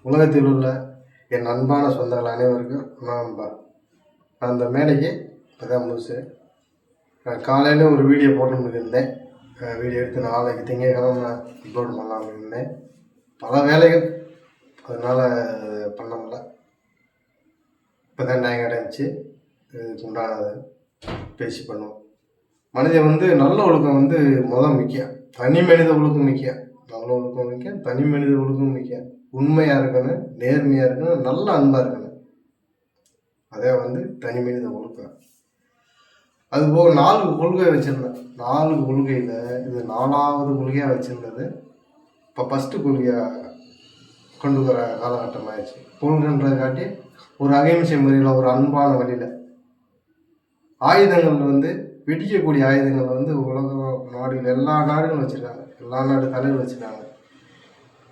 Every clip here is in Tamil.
உலகத்தில் உள்ள என் அன்பான சொந்தங்கள் அனைவருக்கும் நண்பா. நான் அந்த மேடைக்கு இப்போதான் முழுசு காலையில் ஒரு வீடியோ போடணும்னு இருந்தேன். வீடியோ எடுத்து நாளைக்கு திங்கட்கிழமை நான் அப்லோட் பண்ணலாம்னு இருந்தேன். பல வேலைகள் அதனால் பண்ண முடியல. இப்போ தான் டைம் கிடச்சி இதுக்கு உண்டானது பேசி பண்ணுவோம். மனிதன் நல்ல ஒழுக்கம் முக்கியம். தனி மனித ஒழுக்கம் முக்கியம். நல்ல ஒழுக்கம் முக்கியம், தனி மனித ஒழுக்கம் முக்கியம். உண்மையாக இருக்கணும், நேர்மையாக இருக்கணும், நல்ல அன்பாக இருக்கணும். அதே தனி மனித ஒழுக்கம். அதுபோக 4 கொள்கை வச்சுருந்தேன். 4 கொள்கையில் இது 4வது கொள்கையாக வச்சுருந்தது. இப்போ ஃபஸ்ட்டு கொள்கையாக கொண்டு வர காலகட்டம் ஆயிடுச்சு. கொள்கைன்றதை காட்டி ஒரு அகிம்சை முறையில், ஒரு அன்பான வழியில் ஆயுதங்கள் வெடிக்கக்கூடிய ஆயுதங்கள் உலக நாடுகள், எல்லா நாடுகளும் வச்சுருக்காங்க. எல்லா நாடு தலைவர் வச்சுருக்காங்க.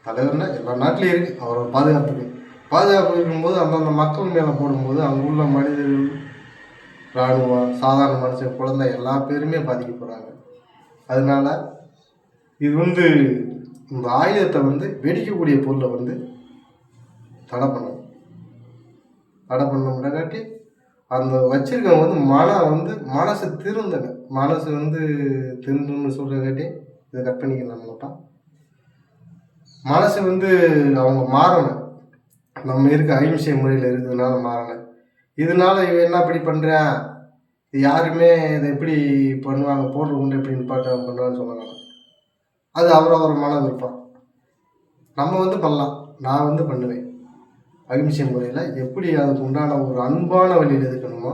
தலைவர்னா எல்லா நாட்டிலையும் இருக்குது. அவரோட பாதுகாப்பு இருக்கும்போது அந்தந்த மக்கள் மேலே போடும்போது அங்கே உள்ள மனிதர்கள், இராணுவம், சாதாரண மனுஷன், குழந்தை எல்லா பேருமே பாதிக்கப்படுறாங்க. அதனால இது இந்த ஆயுதத்தை வெடிக்கக்கூடிய பொருளை தடை பண்ணணும். தடை பண்ண அந்த வச்சிருக்கவங்க மனசு திருந்தணும். மனசு திருந்துன்னு சொல்கிறக்காட்டி இதை கட் பண்ணிக்கலாம் மாட்டான். மனசு அவங்க மாறணும். நம்ம இருக்க அகிம்சை முறையில் இருக்கிறதுனால மாறணும். இதனால இவன் என்ன இப்படி பண்ணுறான், இது யாருமே இதை எப்படி பண்ணுவாங்க, போடுற உண்டு எப்படி நிப்பாட்டம் பண்ணுவான்னு சொன்னாங்க. அது அவரவர் மன விருப்பம். நம்ம பண்ணலாம். நான் பண்ணுவேன். அகிம்சை முறையில் எப்படி அதுக்கு உண்டான ஒரு அன்பான வழியில் இருக்கணுமோ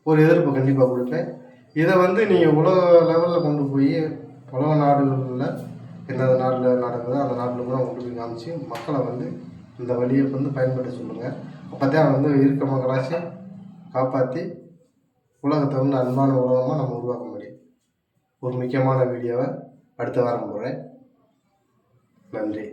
ஒரு எதிர்ப்பு கண்டிப்பாக கொடுப்பேன். இதை நீங்கள் உலக லெவலில் கொண்டு போய் உலக நாடுகளில் எந்தெந்த நாட்டில் நடக்குதோ அந்த நாட்டில் கூட கொண்டு போய் காமிச்சு மக்களை இந்த வழியை பயன்படுத்த சொல்லுங்கள். அப்போ தான் இருக்க மக்களாச்சும் காப்பாற்றி உலகத்தை அன்பான உலகமாக நம்ம உருவாக்க முடியும். ஒரு முக்கியமான வீடியோவை அடுத்த வாரம் போடுறேன். நன்றி.